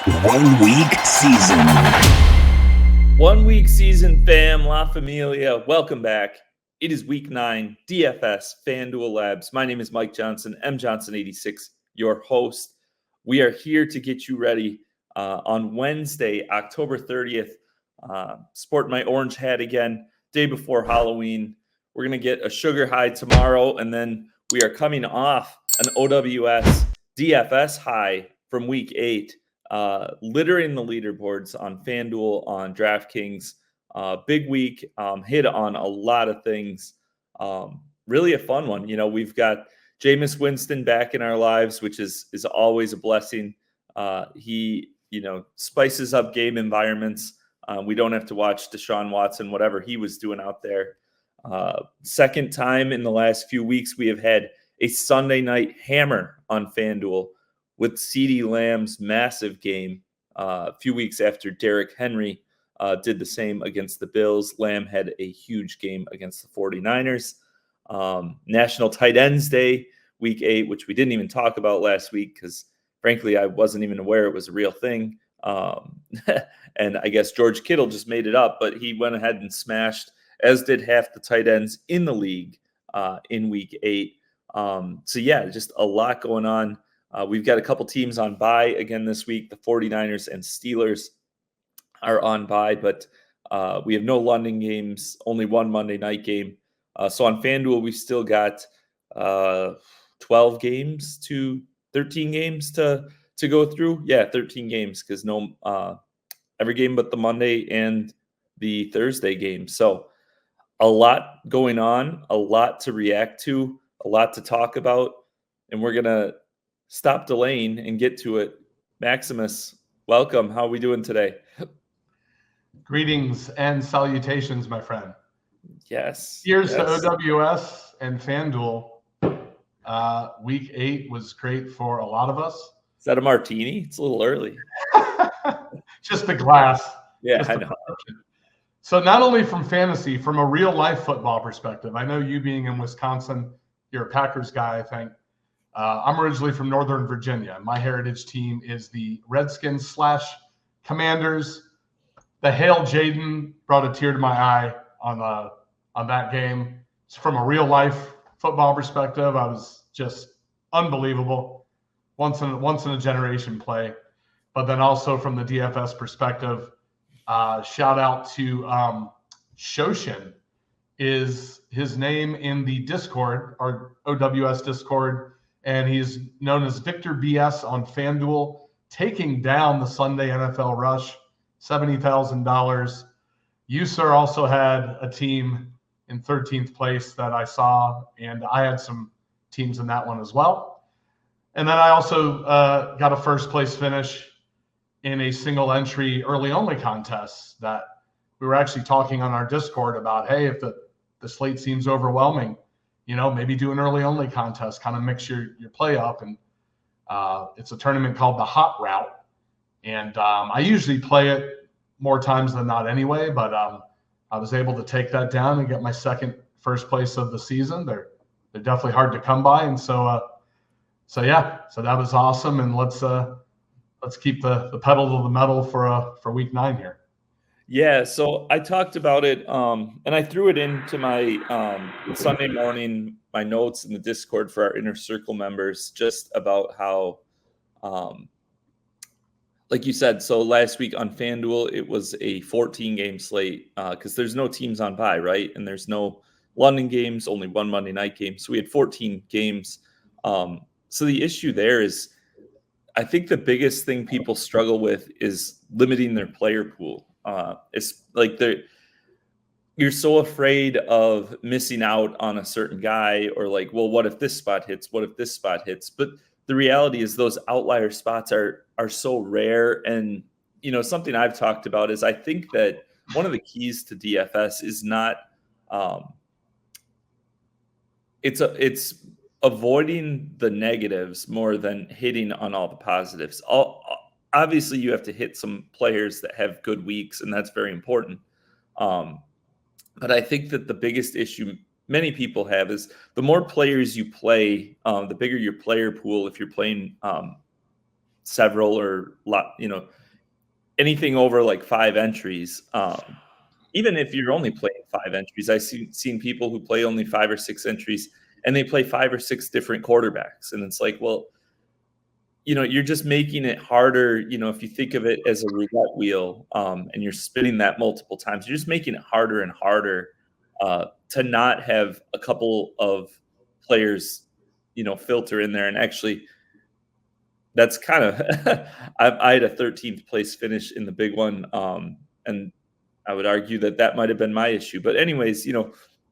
1 week season. 1 week season, fam, La Familia. Welcome back. It is week 9, DFS FanDuel Labs. My name is Mike Johnson, mjohnson86, your host. We are here to get you ready on Wednesday, October 30th. Sporting my orange hat again, day before Halloween. We're going to get a sugar high tomorrow, and then we are coming off an OWS DFS high from week 8. Littering the leaderboards on FanDuel, on DraftKings. Big week, hit on a lot of things. Really a fun one. You know, we've got Jameis Winston back in our lives, which is always a blessing. He, spices up game environments. We don't have to watch Deshaun Watson, whatever he was doing out there. Second time in the last few weeks, we have had a Sunday night hammer on FanDuel with CeeDee Lamb's massive game a few weeks after Derrick Henry did the same against the Bills. Lamb had a huge game against the 49ers. National Tight Ends Day, week 8, which we didn't even talk about last week because, frankly, I wasn't even aware it was a real thing. And I guess George Kittle just made it up, but he went ahead and smashed, as did half the tight ends in the league in week 8. Just a lot going on. We've got a couple teams on bye again this week. The 49ers and Steelers are on bye, but we have no London games, only one Monday night game. So on FanDuel, we've still got 12 games to 13 games to go through. Yeah, 13 games because no every game but the Monday and the Thursday game. So a lot going on, a lot to react to, a lot to talk about, and we're going to stop delaying and get to it. Maximus, welcome. How are we doing today? Greetings and salutations, my friend. Yes. Here's to OWS and FanDuel. Week 8 was great for a lot of us. Is that a martini? It's a little early. Just a glass. Yeah, I know. So not only from fantasy, from a real life football perspective, I know you being in Wisconsin, you're a Packers guy, I think. I'm originally from Northern Virginia. My heritage team is the Redskins / Commanders. The Hail Jaden brought a tear to my eye on that game. From a real life football perspective, I was just unbelievable. Once in a generation play. But then also from the DFS perspective, shout out to Shoshin is his name in the Discord, our OWS Discord. And he's known as Victor BS on FanDuel, taking down the Sunday NFL Rush, $70,000. You, sir, also had a team in 13th place that I saw, and I had some teams in that one as well. And then I also got a first place finish in a single entry early only contest that we were actually talking on our Discord about, hey, if the slate seems overwhelming, maybe do an early only contest, kind of mix your play up. And it's a tournament called the Hot Route. And I usually play it more times than not anyway, but I was able to take that down and get my second first place of the season. They're definitely hard to come by. And so that was awesome. And let's keep the pedal to the metal for week 9 here. Yeah, so I talked about it, and I threw it into my Sunday morning, my notes in the Discord for our Inner Circle members, just about how, like you said, so last week on FanDuel, it was a 14-game slate because there's no teams on bye, right? And there's no London games, only one Monday night game. So we had 14 games. So the issue there is, I think the biggest thing people struggle with is limiting their player pool. It's like you're so afraid of missing out on a certain guy, or like, well, what if this spot hits? What if this spot hits? But the reality is those outlier spots are so rare. And, something I've talked about is I think that one of the keys to DFS is not it's avoiding the negatives more than hitting on all the positives. Obviously, you have to hit some players that have good weeks, and that's very important. But I think that the biggest issue many people have is the more players you play, the bigger your player pool. If you're playing several or anything over like 5 entries. Even if you're only playing 5 entries, I've seen people who play only 5 or 6 entries and they play 5 or 6 different quarterbacks. And it's like, well, you're just making it harder. If you think of it as a roulette wheel, and you're spinning that multiple times, you're just making it harder and harder to not have a couple of players, filter in there. And actually, that's kind of I had a 13th place finish in the big one, and I would argue that might have been my issue. But anyways,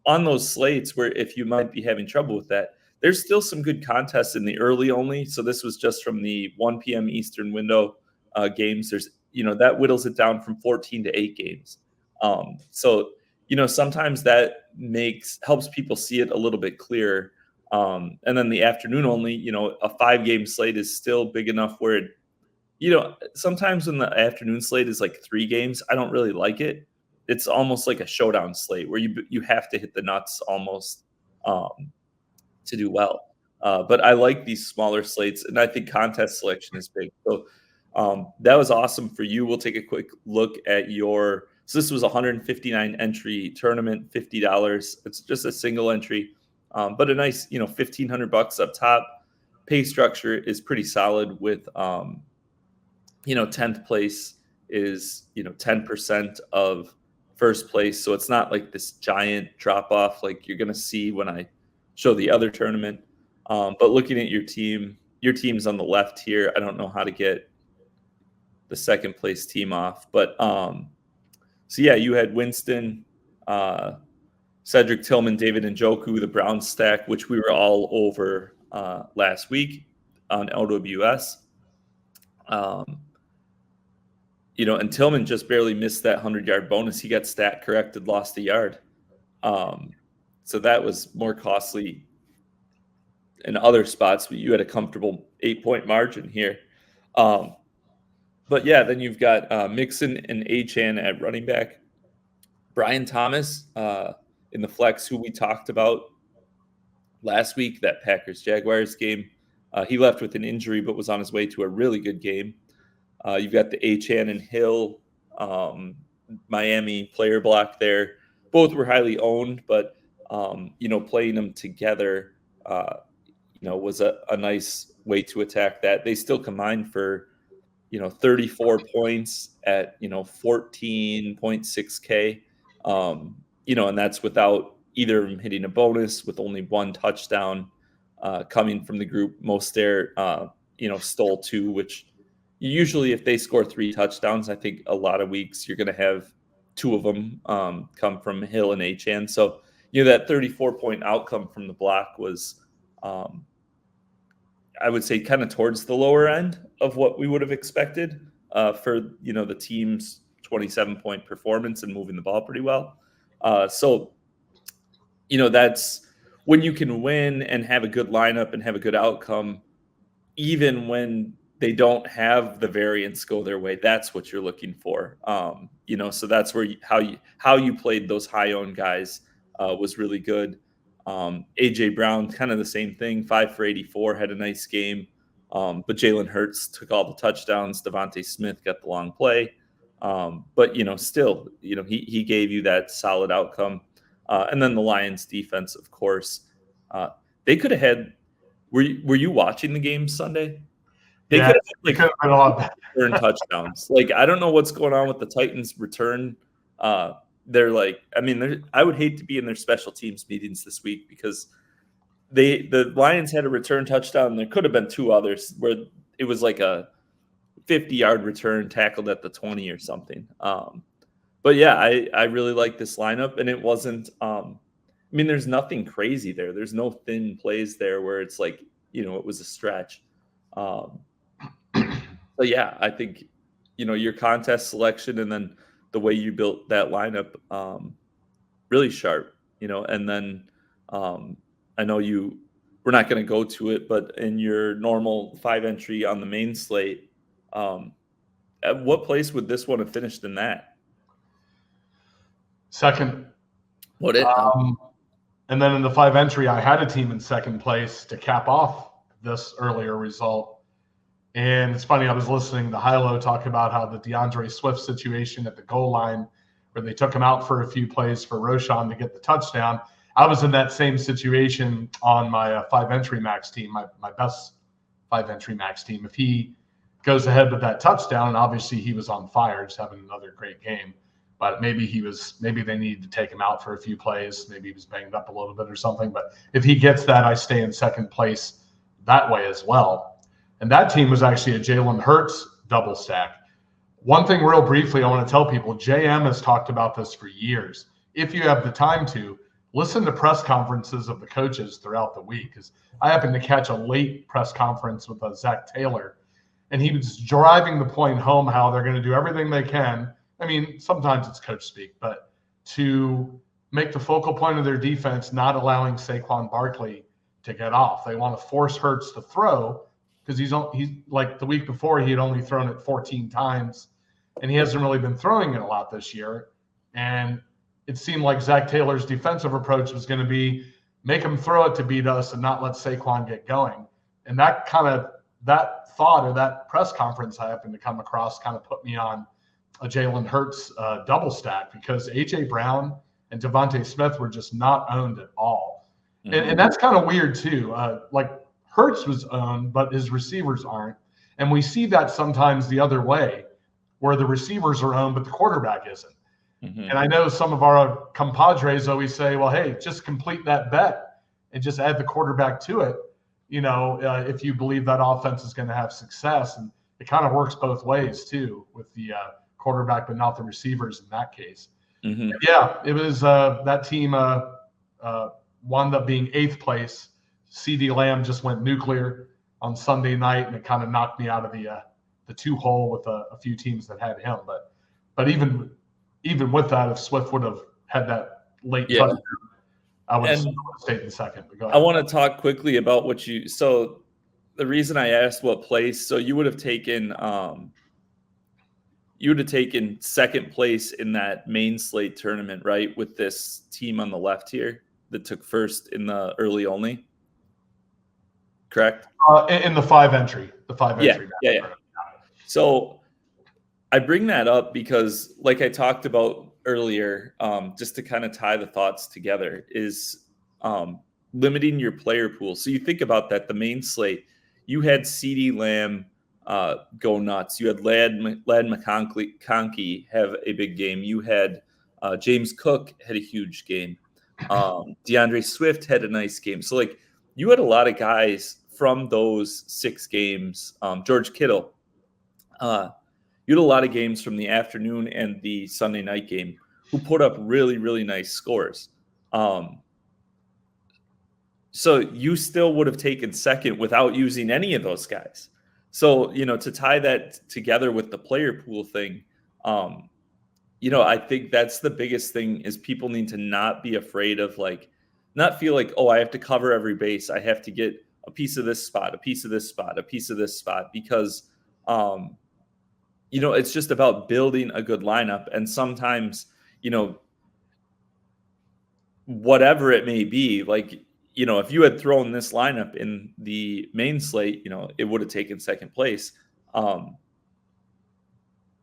on those slates where if you might be having trouble with that, there's still some good contests in the early only. So this was just from the 1 p.m. Eastern window games. There's, that whittles it down from 14 to 8 games. So, sometimes that helps people see it a little bit clearer. And then the afternoon only, a 5-game slate is still big enough where sometimes when the afternoon slate is like 3 games, I don't really like it. It's almost like a showdown slate where you have to hit the nuts almost to do well. But I like these smaller slates, and I think contest selection is big. So that was awesome for you. We'll take a quick look at so this was a 159 entry tournament, $50. It's just a single entry, but a nice, $1,500 up top. Pay structure is pretty solid with, 10th place is, 10% of first place. So it's not like this giant drop off like you're going to see when I show the other tournament. But looking at your team's on the left here. I don't know how to get the second place team off, but so yeah, you had Winston, Cedric Tillman, David Njoku, the Browns stack, which we were all over last week on OWS. And Tillman just barely missed that 100-yard bonus. He got stat corrected, lost a yard. So that was more costly in other spots, but you had a comfortable 8-point margin here. But yeah, then you've got Mixon and Achane at running back. Brian Thomas in the flex, who we talked about last week, that Packers-Jaguars game. He left with an injury, but was on his way to a really good game. You've got the Achane and Hill Miami player block there. Both were highly owned, but playing them together, was a nice way to attack that. They still combined for 34 points at 14.6K. And that's without either of them hitting a bonus, with only 1 touchdown coming from the group. Mostert stole 2, which usually if they score 3 touchdowns, I think a lot of weeks you're going to have 2 of them come from Hill and Achane. So that 34-point outcome from the block was, I would say, kind of towards the lower end of what we would have expected for the team's 27-point performance and moving the ball pretty well. So that's when you can win and have a good lineup and have a good outcome, even when they don't have the variance go their way. That's what you're looking for. So that's where how you played those high owned guys was really good. AJ Brown, kind of the same thing, 5 for 84, had a nice game. But Jalen Hurts took all the touchdowns. Devontae Smith got the long play. But still, he gave you that solid outcome. And then the Lions defense, of course, they could have had. Were you watching the game Sunday? They could have had, like, return touchdowns. Like, I don't know what's going on with the Titans return. They're like, I would hate to be in their special teams meetings this week, because the Lions had a return touchdown. There could have been 2 others where it was like a 50-yard return tackled at the 20 or something. But yeah, I really like this lineup, and it wasn't. There's nothing crazy there. There's no thin plays there where it's like it was a stretch. So yeah, I think your contest selection and then the way you built that lineup, really sharp. And then I know we're not going to go to it, but in your normal 5 entry on the main slate, at what place would this one have finished in that? Second. What it? And then in the 5 entry, I had a team in second place to cap off this earlier result. And it's funny, I was listening to Hilo talk about how the DeAndre Swift situation at the goal line, where they took him out for a few plays for Roshan to get the touchdown. I was in that same situation on my 5-entry max team, my best 5-entry max team. If he goes ahead with that touchdown, and obviously he was on fire, just having another great game, but maybe they needed to take him out for a few plays. Maybe he was banged up a little bit or something. But if he gets that, I stay in second place that way as well. And that team was actually a Jalen Hurts double stack. One thing real briefly I want to tell people, JM has talked about this for years. If you have the time to, listen to press conferences of the coaches throughout the week. Because I happened to catch a late press conference with Zach Taylor, and he was driving the point home how they're going to do everything they can. I mean, sometimes it's coach speak, but to make the focal point of their defense not allowing Saquon Barkley to get off. They want to force Hurts to throw, because he's like the week before he had only thrown it 14 times, and he hasn't really been throwing it a lot this year. And it seemed like Zach Taylor's defensive approach was going to be make him throw it to beat us and not let Saquon get going. And that thought or that press conference I happened to come across kind of put me on a Jalen Hurts double stack, because A.J. Brown and Devontae Smith were just not owned at all. Mm-hmm. And that's kind of weird too. Like Hurts was owned, but his receivers aren't. And we see that sometimes the other way, where the receivers are owned, but the quarterback isn't. Mm-hmm. And I know some of our compadres always say, well, hey, just complete that bet and just add the quarterback to it, if you believe that offense is going to have success. And it kind of works both ways too, with the quarterback, but not the receivers in that case. Mm-hmm. Yeah, it was that team wound up being 8th place. CeeDee Lamb just went nuclear on Sunday night, and it kind of knocked me out of the 2-hole with a few teams that had him. But even with that, if Swift would have had that late touchdown, I would have stayed in second. But go ahead. I want to talk quickly about so the reason I asked what place, so you would have taken second place in that main slate tournament, right? With this team on the left here that took first in the early only. Correct? In the 5-entry. Yeah. So I bring that up because, like I talked about earlier, just to kind of tie the thoughts together, is limiting your player pool. So you think about that, the main slate, you had CeeDee Lamb go nuts. You had Lad McConkey have a big game. You had James Cook had a huge game. DeAndre Swift had a nice game. So, like, you had a lot of guys from those 6 games. George Kittle. You had a lot of games from the afternoon and the Sunday night game who put up really, really nice scores. So you still would have taken second without using any of those guys. So, to tie that together with the player pool thing, I think that's the biggest thing, is people need to not be afraid of, not feel like, oh, I have to cover every base. I have to get a piece of this spot, a piece of this spot, a piece of this spot, because, it's just about building a good lineup. And sometimes, whatever it may be, if you had thrown this lineup in the main slate, it would have taken second place. And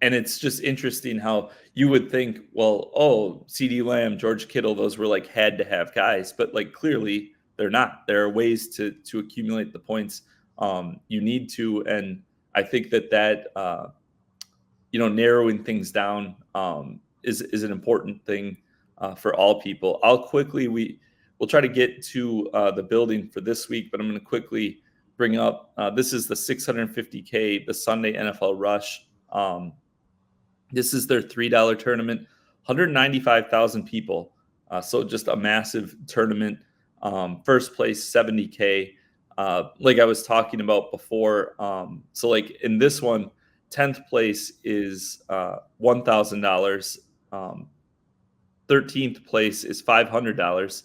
it's just interesting how you would think, well, CeeDee Lamb, George Kittle, those were had to have guys, but clearly they're not. There are ways to accumulate the points you need to. And I think that narrowing things down is an important thing for all people. We'll try to get to the building for this week, but I'm going to quickly bring up, this is the 650K, the Sunday NFL Rush. This is their $3 tournament, 195,000 people. So just a massive tournament. First place, 70K. Like I was talking about before. So in this one, 10th place is $1,000. 13th place is $500.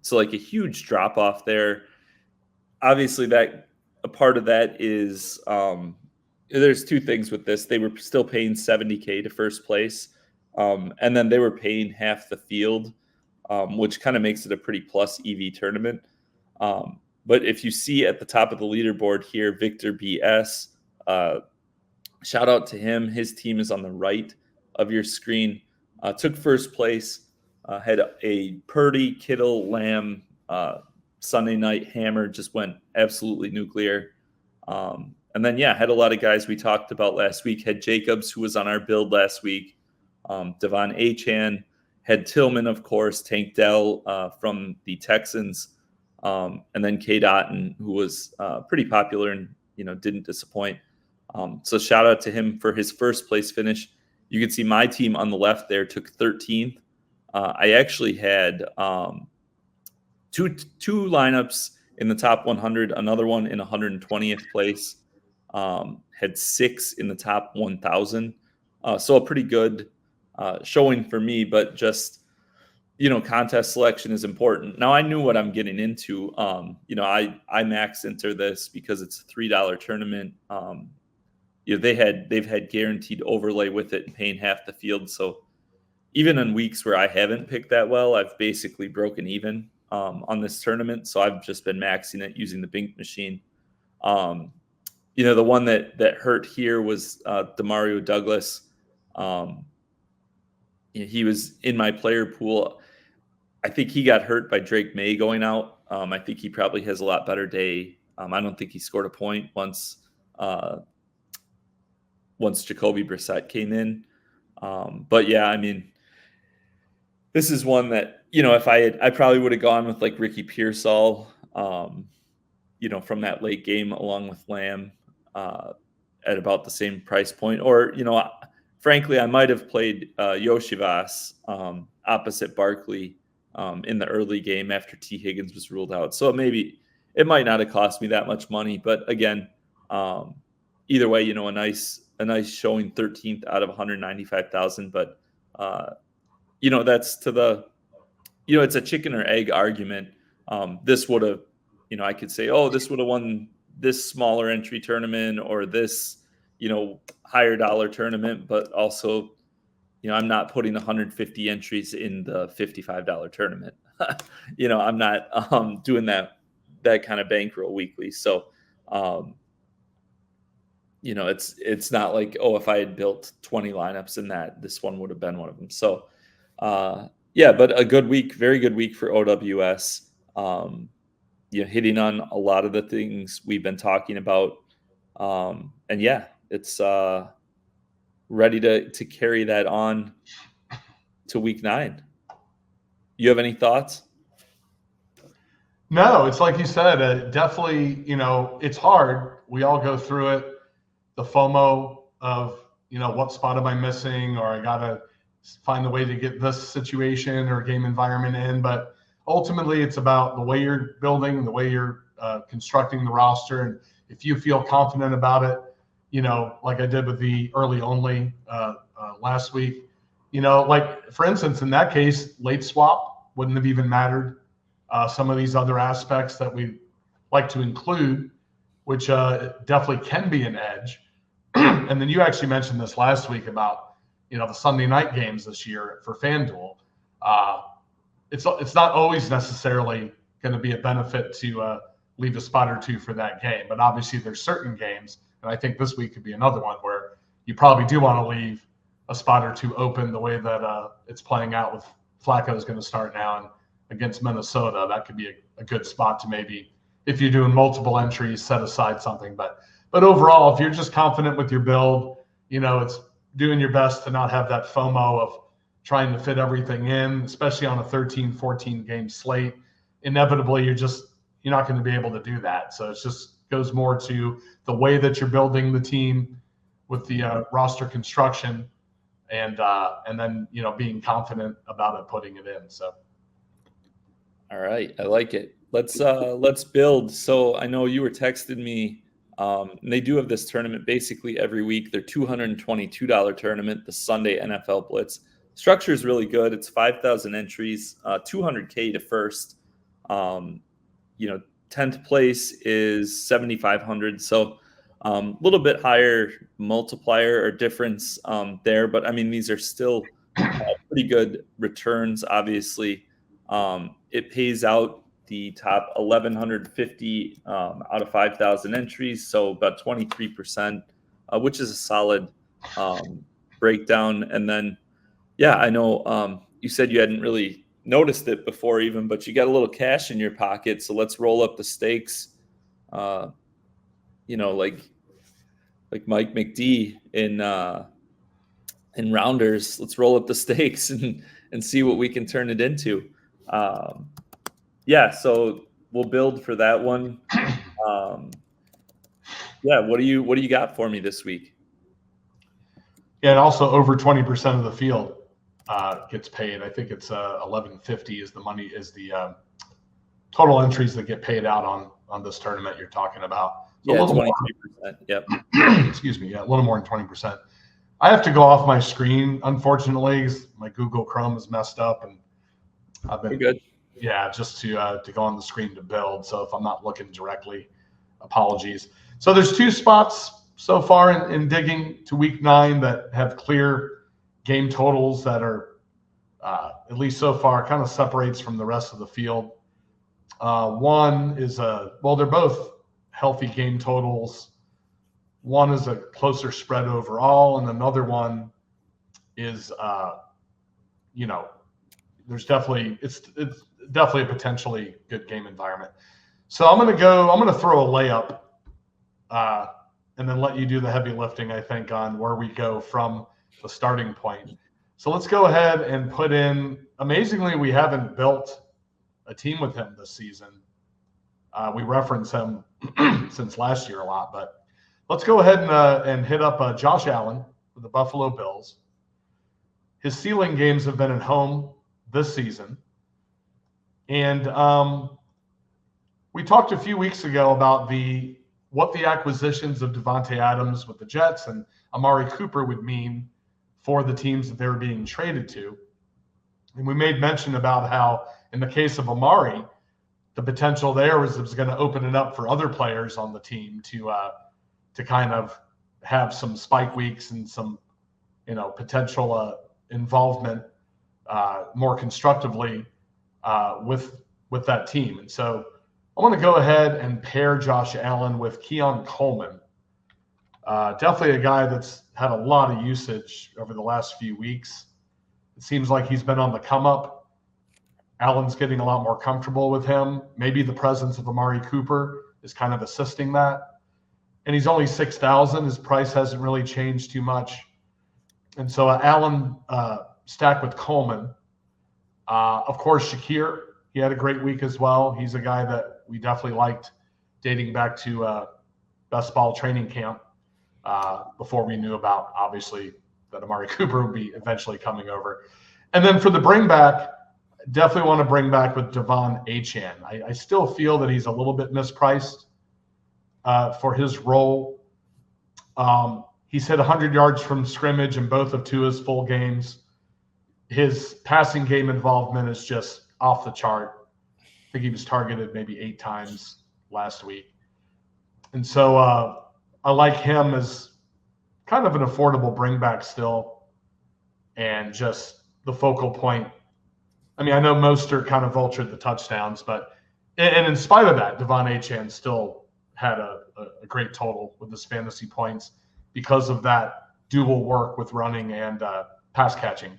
So a huge drop off there. Obviously, that a part of that is there's 2 things with this. They were still paying 70K to first place, and then they were paying half the field, which kind of makes it a pretty plus EV tournament. But if you see at the top of the leaderboard here, Victor BS, shout out to him. His team is on the right of your screen. Took first place, had a Purdy, Kittle, Lamb Sunday night hammer, just went absolutely nuclear. And then, had a lot of guys we talked about last week. Had Jacobs, who was on our build last week, Devon Achane, had Tillman, of course, Tank Dell from the Texans, and then K. Dotton, who was pretty popular and, didn't disappoint. So shout out to him for his first place finish. You can see my team on the left there took 13th. I actually had two lineups in the top 100, another one in 120th place, had 6 in the top 1,000. So a pretty good showing for me, but just, contest selection is important. Now I knew what I'm getting into. I max enter this because it's a $3 tournament. They've had guaranteed overlay with it and paying half the field. So even in weeks where I haven't picked that well, I've basically broken even on this tournament. So I've just been maxing it using the Bink machine. The one that hurt here was Demario Douglas. He was in my player pool. I think he got hurt by Drake May going out. I think he probably has a lot better day. I don't think he scored a point once Jacoby Brissett came in. But this is one that, if I probably would have gone with like Ricky Pearsall, from that late game along with Lamb at about the same price point. Or, frankly, I might have played Yoshivas opposite Barkley in the early game after T. Higgins was ruled out. So maybe it might not have cost me that much money. But again, either way, a nice showing, 13th out of 195,000. But, that's to the, it's a chicken or egg argument. This would have, I could say, this would have won this smaller entry tournament or this, higher dollar tournament. But also, I'm not putting 150 entries in the $55 tournament. I'm not doing that kind of bankroll weekly. So, it's not like, if I had built 20 lineups in that, this one would have been one of them. So, but a good week, very good week for OWS. Hitting on a lot of the things we've been talking about. It's ready to carry that on to week 9. You have any thoughts? No, it's like you said, definitely, it's hard. We all go through it. The FOMO of, what spot am I missing, or I got to find a way to get this situation or game environment in. But ultimately, it's about the way you're building, the way you're constructing the roster. And if you feel confident about it, like I did with the early only last week, like, for instance, in that case, late swap wouldn't have even mattered. Some of these other aspects that we like to include, which definitely can be an edge. And then you actually mentioned this last week about, the Sunday night games this year for FanDuel. It's not always necessarily going to be a benefit to leave a spot or two for that game. But obviously there's certain games, and I think this week could be another one where you probably do want to leave a spot or two open the way that it's playing out with Flacco is going to start now and against Minnesota. That could be a good spot to maybe, if you're doing multiple entries, set aside something. But overall, if you're just confident with your build, it's doing your best to not have that FOMO of trying to fit everything in, especially on a 13, 14 game slate. Inevitably, you're not going to be able to do that. So it just goes more to the way that you're building the team with the roster construction and then, being confident about it, putting it in. So. All right. I like it. Let's build. So I know you were texting me. And they do have this tournament basically every week. Their $222 tournament, the Sunday NFL Blitz. Structure is really good. It's 5,000 entries, $200K to first. 10th place is 7,500. So a little bit higher multiplier or difference there. But these are still pretty good returns. Obviously, it pays out the top 1,150 out of 5,000 entries, so about 23%, which is a solid breakdown. And then, yeah, I know you said you hadn't really noticed it before even, but you got a little cash in your pocket, so let's roll up the stakes. Like Mike McD in rounders. Let's roll up the stakes and see what we can turn it into. So we'll build for that one. What do you got for me this week? Yeah, and also over 20% of the field gets paid. I think it's 1150 is the total entries that get paid out on this tournament you're talking about. So yeah, 23%. Yep. Excuse me. Yeah, a little more than 20%. I have to go off my screen, unfortunately, 'cause my Google Chrome is messed up, and I've been good. Yeah, just to go on the screen to build. So if I'm not looking directly, apologies. So there's 2 spots so far in digging to week 9 that have clear game totals that are at least so far kind of separates from the rest of the field. One is they're both healthy game totals. One is a closer spread overall, and another one is it's definitely a potentially good game environment. So I'm going to throw a layup and then let you do the heavy lifting, I think, on where we go from the starting point. So let's go ahead and put in, amazingly, we haven't built a team with him this season. We reference him since last year a lot, but let's go ahead and hit up Josh Allen with the Buffalo Bills. His ceiling games have been at home this season. And we talked a few weeks ago about what the acquisitions of Devontae Adams with the Jets and Amari Cooper would mean for the teams that they were being traded to. And we made mention about how, in the case of Amari, the potential there was it was going to open it up for other players on the team to kind of have some spike weeks and some, potential involvement more constructively with that team. And so I want to go ahead and pair Josh Allen with Keon Coleman. Definitely a guy that's had a lot of usage over the last few weeks. It seems like he's been on the come up. Allen's getting a lot more comfortable with him. Maybe the presence of Amari Cooper is kind of assisting that. And he's only 6,000. His price hasn't really changed too much. And so Allen stacked with Coleman. Of course, Shakir, he had a great week as well. He's a guy that we definitely liked dating back to best ball training camp before we knew about, obviously, that Amari Cooper would be eventually coming over. And then for the Bringback, definitely want to bring back with Devon Achane. I still feel that he's a little bit mispriced for his role. He's hit 100 yards from scrimmage in both of Tua's full games. His passing game involvement is just off the chart. I think he was targeted maybe 8 times last week. And so I like him as kind of an affordable bringback still and just the focal point. I mean, I know Mostert kind of vultured the touchdowns, but and in spite of that, Devon Achane still had a great total with his fantasy points because of that dual work with running and pass catching.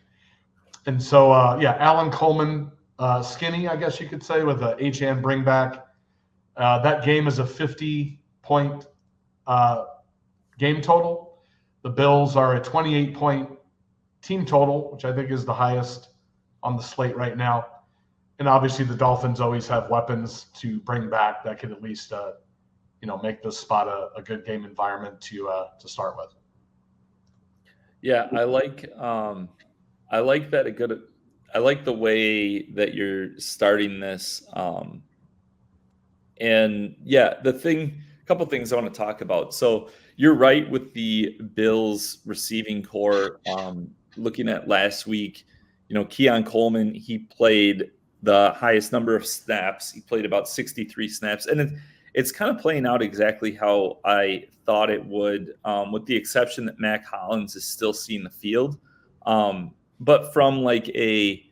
And so, Allen Coleman, skinny, I guess you could say, with a Achane bringback. That game is a 50-point game total. The Bills are a 28-point team total, which I think is the highest on the slate right now. And obviously the Dolphins always have weapons to bring back that could at least, make this spot a good game environment to start with. Yeah, I like that. I like the way that you're starting this. And yeah, couple things I want to talk about. So you're right with the Bills receiving core. Looking at last week, Keon Coleman, he played the highest number of snaps. He played about 63 snaps, and it's kind of playing out exactly how I thought it would, with the exception that Mac Hollins is still seeing the field. But from like a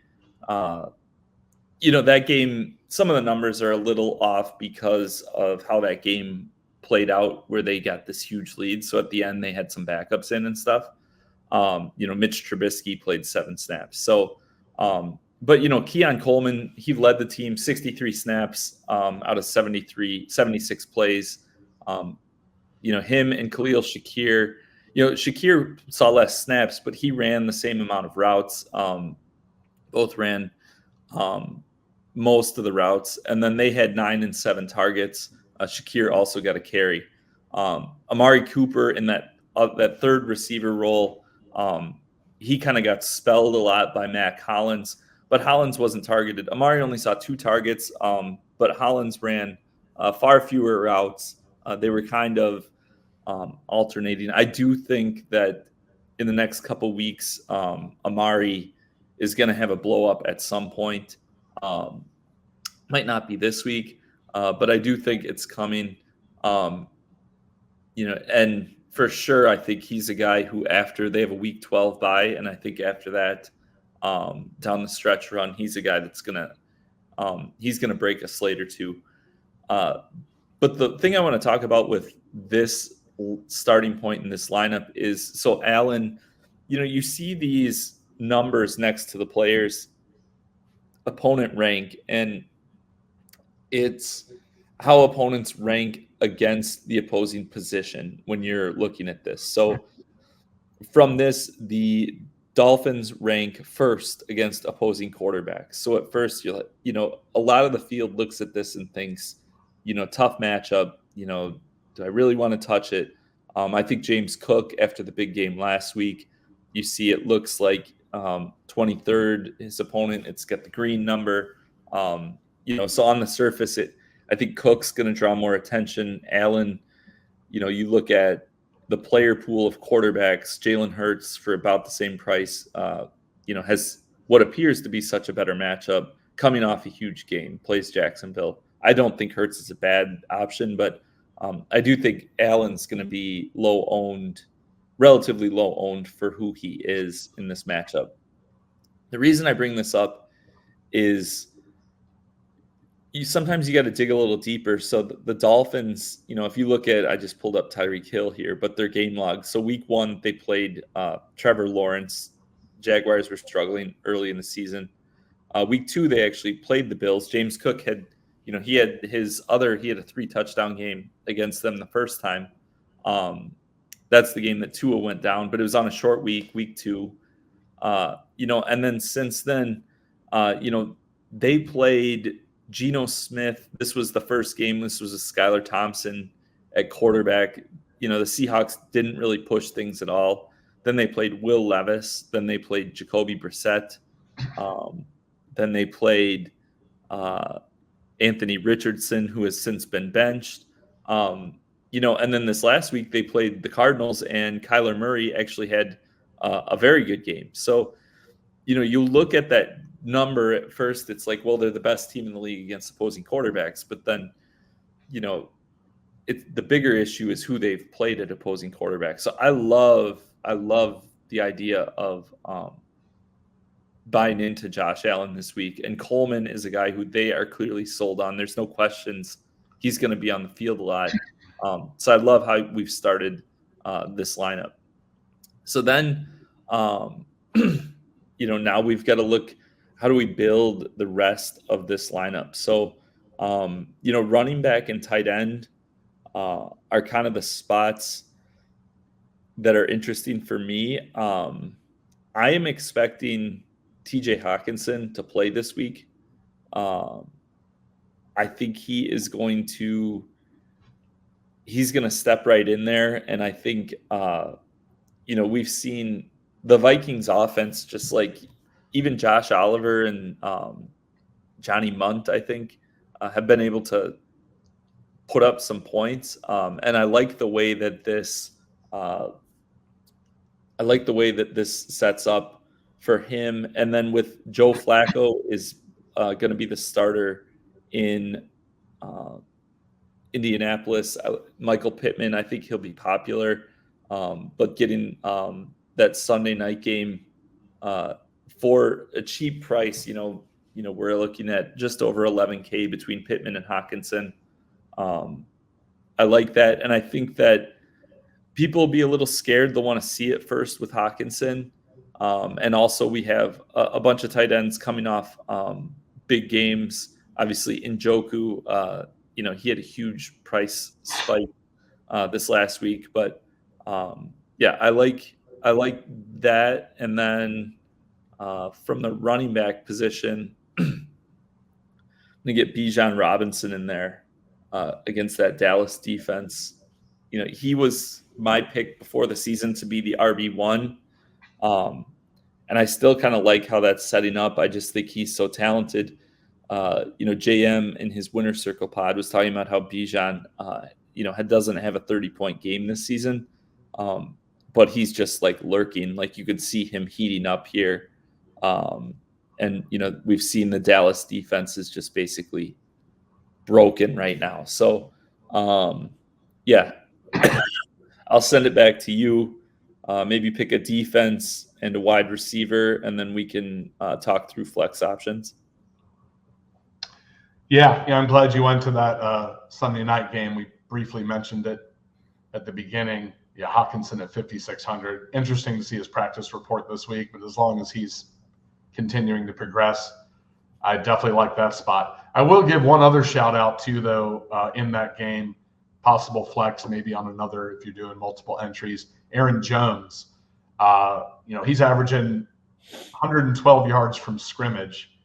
that game, some of the numbers are a little off because of how that game played out, where they got this huge lead. So at the end, they had some backups in and stuff. Mitch Trubisky played 7 snaps. So, but Keon Coleman, he led the team 63 snaps out of 76 plays. Him and Khalil Shakir. Shakir saw less snaps, but he ran the same amount of routes. Both ran most of the routes, and then they had 9 and 7 targets. Shakir also got a carry. Amari Cooper in that third receiver role, he kind of got spelled a lot by Mac Hollins, but Hollins wasn't targeted. Amari only saw 2 targets, but Hollins ran far fewer routes. They were kind of alternating. I do think that in the next couple weeks, Amari is going to have a blow up at some point. Might not be this week, but I do think it's coming. And for sure, I think he's a guy who, after they have a week 12 bye, and I think after that, down the stretch run, he's a guy that's gonna break a slate or two. But the thing I want to talk about with this starting point in this lineup is, so Allen, you see these numbers next to the players' opponent rank, and it's how opponents rank against the opposing position when you're looking at this. So from this, the Dolphins rank first against opposing quarterbacks. So at first, a lot of the field looks at this and thinks, tough matchup. Do I really want to touch it? I think James Cook, after the big game last week, you see it looks like 23rd, his opponent. It's got the green number. So on the surface, I think Cook's going to draw more attention. Allen, you look at the player pool of quarterbacks, Jalen Hurts for about the same price, has what appears to be such a better matchup, coming off a huge game, plays Jacksonville. I don't think Hurts is a bad option, but I do think Allen's going to be relatively low owned for who he is in this matchup. The reason I bring this up is sometimes you got to dig a little deeper. So the Dolphins, if you look at, I just pulled up Tyreek Hill here, but their game log. So week 1, they played Trevor Lawrence. Jaguars were struggling early in the season. Week 2, they actually played the Bills. James Cook had, he had a 3-touchdown game against them the first time. That's the game that Tua went down, but it was on a short week 2. And then since then, they played Geno Smith. This was the first game. This was a Skylar Thompson at quarterback. The Seahawks didn't really push things at all. Then they played Will Levis. Then they played Jacoby Brissett. Then they played Anthony Richardson, who has since been benched. And then this last week they played the Cardinals, and Kyler Murray actually had a very good game. So, you look at that number at first, it's like, well, they're the best team in the league against opposing quarterbacks. But then, the bigger issue is who they've played at opposing quarterbacks. So I love the idea of buying into Josh Allen this week. And Coleman is a guy who they are clearly sold on. There's no questions he's going to be on the field a lot. So I love how we've started this lineup. So then, now we've got to look, how do we build the rest of this lineup? So, running back and tight end are kind of the spots that are interesting for me. I am expecting TJ Hawkinson to play this week. I think he's going to step right in there. And I think, we've seen the Vikings offense, just like even Josh Oliver and Johnny Munt, I think, have been able to put up some points. And I like the way that this sets up for him. And then with Joe Flacco is going to be the starter in Indianapolis. Michael Pittman, I think he'll be popular, but getting that Sunday night game for a cheap price, we're looking at just over 11K between Pittman and Hockenson. I like that. And I think that people will be a little scared. They'll want to see it first with Hockenson. And also we have a bunch of tight ends coming off big games. Obviously, Njoku, he had a huge price spike this last week. But I like that. And then from the running back position, I'm going to get Bijan Robinson in there against that Dallas defense. He was my pick before the season to be the RB1. And I still kind of like how that's setting up. I just think he's so talented. JM in his winner circle pod was talking about how Bijan, doesn't have a 30-point game this season. But he's just like lurking, like you could see him heating up here. And we've seen the Dallas defense is just basically broken right now. So, I'll send it back to you. Maybe pick a defense and a wide receiver, and then we can talk through flex options. Yeah, I'm glad you went to that Sunday night game. We briefly mentioned it at the beginning. Yeah, Hockenson at 5,600. Interesting to see his practice report this week, but as long as he's continuing to progress, I definitely like that spot. I will give one other shout out too, though, in that game, possible flex, maybe on another if you're doing multiple entries. Aaron Jones, he's averaging 112 yards from scrimmage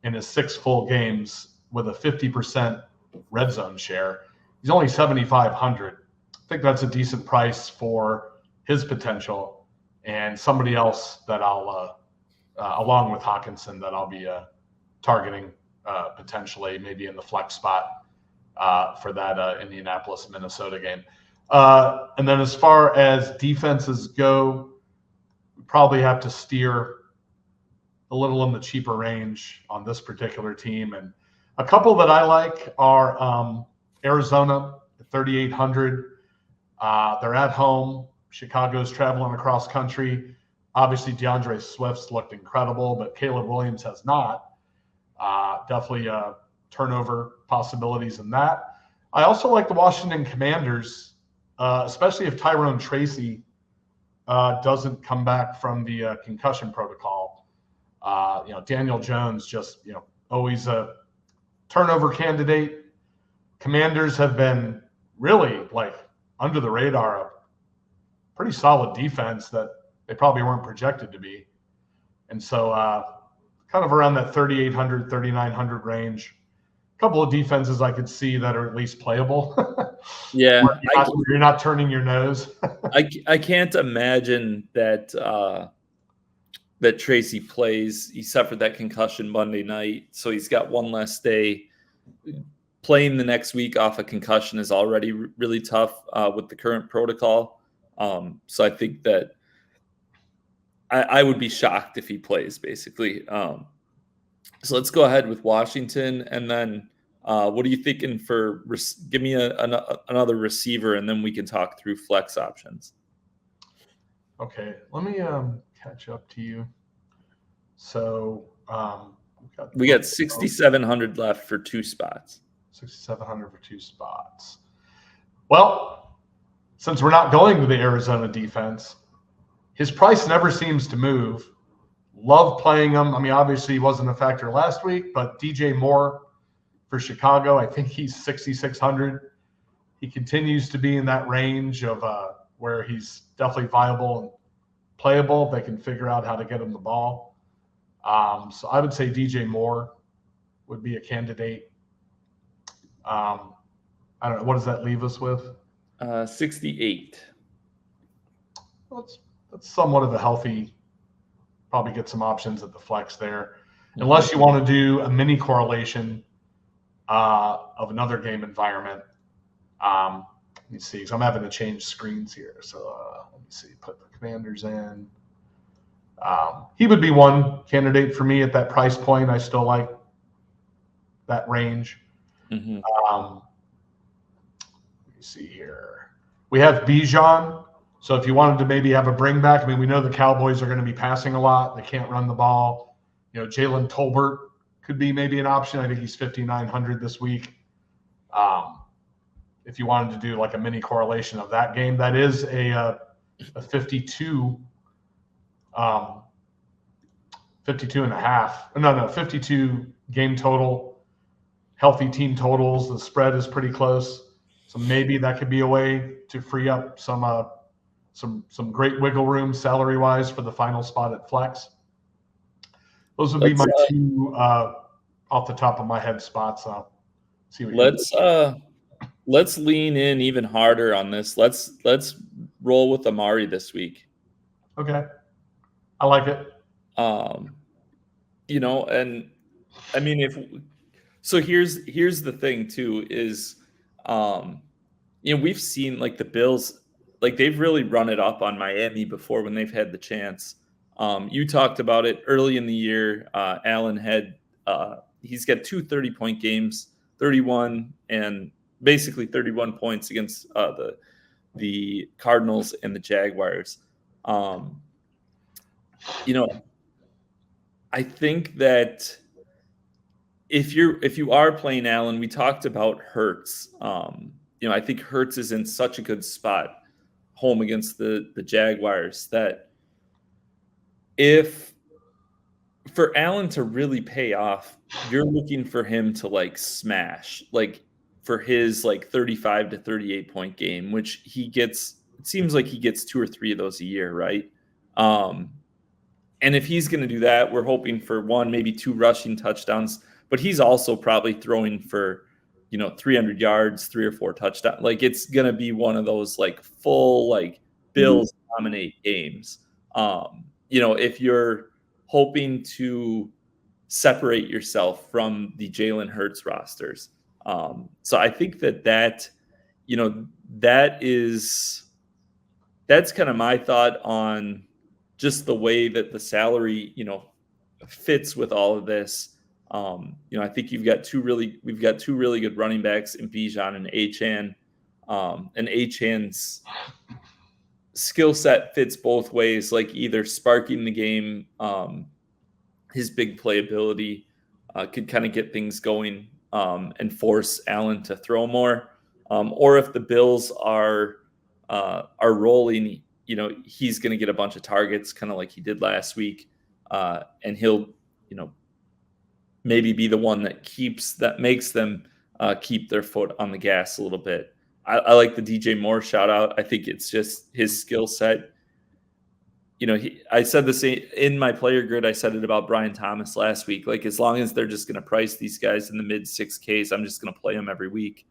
in his 6 full games with a 50% red zone share. He's only 7,500. I think that's a decent price for his potential, and somebody else that I'll, along with Hockenson, that I'll be targeting potentially maybe in the flex spot for that Indianapolis, Minnesota game. And then as far as defenses go, we probably have to steer a little in the cheaper range on this particular team. And a couple that I like are Arizona at 3,800. They're at home. Chicago's traveling across country. Obviously, DeAndre Swift's looked incredible, but Caleb Williams has not. Definitely turnover possibilities in that. I also like the Washington Commanders, especially if Tyrone Tracy doesn't come back from the concussion protocol. Daniel Jones just, always a turnover candidate. Commanders have been really under the radar, a pretty solid defense that they probably weren't projected to be. And so kind of around that 3,800, 3,900 range. A couple of defenses I could see that are at least playable. Yeah. You're not turning your nose. I can't imagine that that Tracy plays. He suffered that concussion Monday night, so he's got one less day. Playing the next week off a concussion is already really tough with the current protocol. So I think that I would be shocked if he plays, basically. So let's go ahead with Washington, and then what are you thinking for? Give me another receiver, and then we can talk through flex options. Okay, let me catch up to you. So we got 6,700 left for 2 spots. 6,700 for 2 spots. Well, since we're not going to the Arizona defense, his price never seems to move. Love playing him. I mean, obviously he wasn't a factor last week, but DJ Moore for Chicago, I think he's 6,600. He continues to be in that range of where he's definitely viable and playable if they can figure out how to get him the ball. So I would say DJ Moore would be a candidate. I don't know. What does that leave us with? 68. Well, that's somewhat of a healthy, probably get some options at the flex there. Unless you want to do a mini correlation of another game environment. Let me see, because I'm having to change screens here. So let me see, put the Commanders in. He would be one candidate for me at that price point. I still like that range. Mm-hmm. Let me see here. We have Bijan. So if you wanted to maybe have a bringback, I mean, we know the Cowboys are going to be passing a lot. They can't run the ball. Jalen Tolbert could be maybe an option. I think he's 5,900 this week. If you wanted to do like a mini correlation of that game, that is a 52, 52 and a half. No, 52 game total, healthy team totals. The spread is pretty close. So maybe that could be a way to free up some great wiggle room salary wise for the final spot at flex. Those would be my two off the top of my head spots. See what let's lean in even harder on this. Let's roll with Amari this week. Okay, I like it. And I mean, here's the thing too is, we've seen like the Bills, like they've really run it up on Miami before when they've had the chance. You talked about it early in the year. Allen had he's got 2 30-point games, 31 and basically 31 points against the Cardinals and the Jaguars. I think that if you are playing Allen, we talked about Hurts. I think Hurts is in such a good spot home against the Jaguars that if for Allen to really pay off, you're looking for him to like smash, like for his like 35 to 38 point game, which he gets. It seems like he gets 2 or 3 of those a year, right? And if he's going to do that, we're hoping for 1, maybe 2 rushing touchdowns, but he's also probably throwing for, 300 yards, 3 or 4 touchdowns. Like it's going to be one of those like full, like Bills dominate games. If you're hoping to separate yourself from the Jalen Hurts rosters. So I think that's kind of my thought on just the way that the salary, fits with all of this. I think we've got 2 really good running backs in Bijan and Achane. And Achane's skill set fits both ways, like either sparking the game, his big playability could kind of get things going and force Allen to throw more. Or if the Bills are rolling, he's going to get a bunch of targets, kind of like he did last week, and he'll, maybe be the one that makes them keep their foot on the gas a little bit. I like the DJ Moore shout out. I think it's just his skill set. I said the same in my player grid. I said it about Brian Thomas last week. Like as long as they're just going to price these guys in the mid 6Ks, I'm just going to play them every week.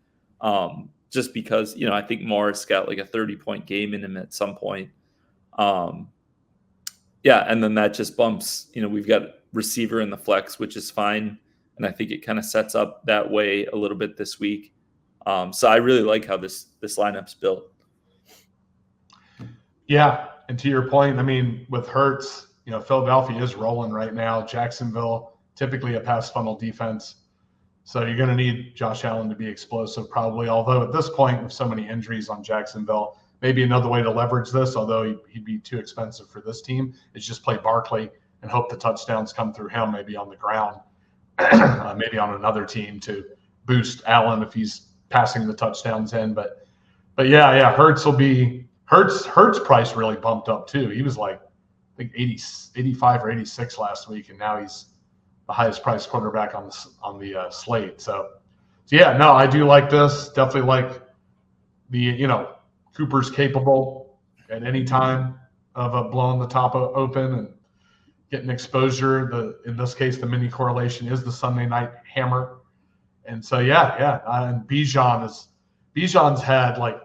Just because, I think Morris got like a 30-point game in him at some point. And then that just bumps, we've got receiver in the flex, which is fine. And I think it kind of sets up that way a little bit this week. So I really like how this lineup's built. Yeah. And to your point, I mean, with Hurts, Philadelphia is rolling right now. Jacksonville, typically a pass funnel defense. So you're going to need Josh Allen to be explosive probably. Although at this point, with so many injuries on Jacksonville, maybe another way to leverage this, although he'd be too expensive for this team, is just play Barkley and hope the touchdowns come through him, maybe on the ground, maybe on another team to boost Allen if he's passing the touchdowns in. But yeah, Hurts price really bumped up too. He was like, I think 85 or 86 last week, and now he's the highest priced quarterback on the slate. So yeah, no, I do like this. Definitely like the, Cooper's capable at any time of blowing the top open and getting exposure. In this case, the mini correlation is the Sunday night hammer. And so, yeah. And Bijan's had like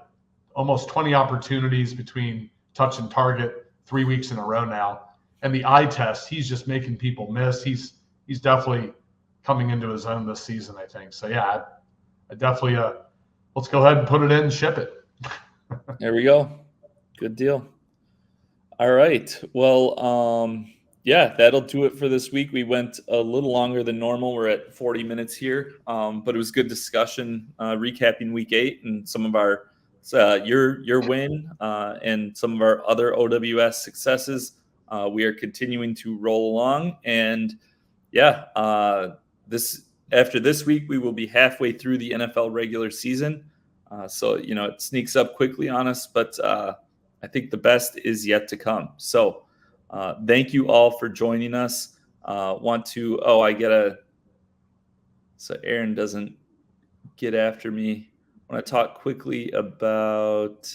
almost 20 opportunities between touch and target 3 weeks in a row now. And the eye test, he's just making people miss. He's definitely coming into his own this season, I think. So, yeah, I definitely let's go ahead and put it in and ship it. There we go. Good deal. All right. Well, that'll do it for this week. We went a little longer than normal. We're at 40 minutes here, but it was good discussion recapping week 8 and some of our your win and some of our other OWS successes. We are continuing to roll along, and the After this week, we will be halfway through the NFL regular season. So, it sneaks up quickly on us, but I think the best is yet to come. So thank you all for joining us. So Aaron doesn't get after me. I want to talk quickly about,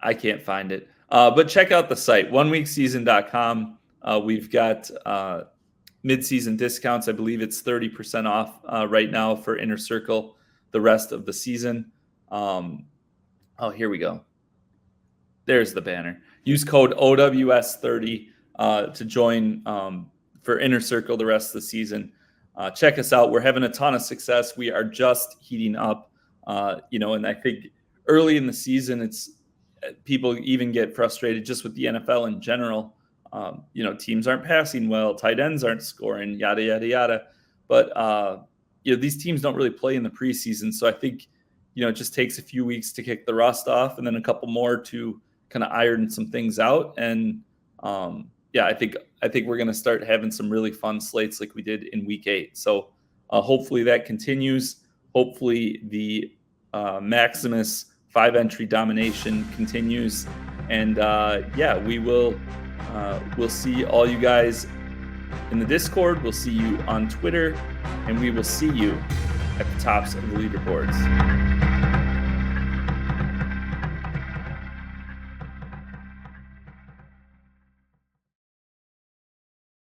I can't find it, but check out the site, oneweekseason.com. We've got mid-season discounts. I believe it's 30% off right now for Inner Circle the rest of the season. Here we go. There's the banner. Use code OWS30 to join for Inner Circle the rest of the season. Check us out. We're having a ton of success. We are just heating up, and I think early in the season, it's people even get frustrated just with the NFL in general. Teams aren't passing well, tight ends aren't scoring, yada, yada, yada. But, these teams don't really play in the preseason. So I think, it just takes a few weeks to kick the rust off and then a couple more to kind of iron some things out. And I think we're going to start having some really fun slates like we did in week 8. So hopefully that continues. Hopefully the Maximus 5-entry domination continues. And we'll see all you guys in the Discord. We'll see you on Twitter, and we will see you at the tops of the leaderboards.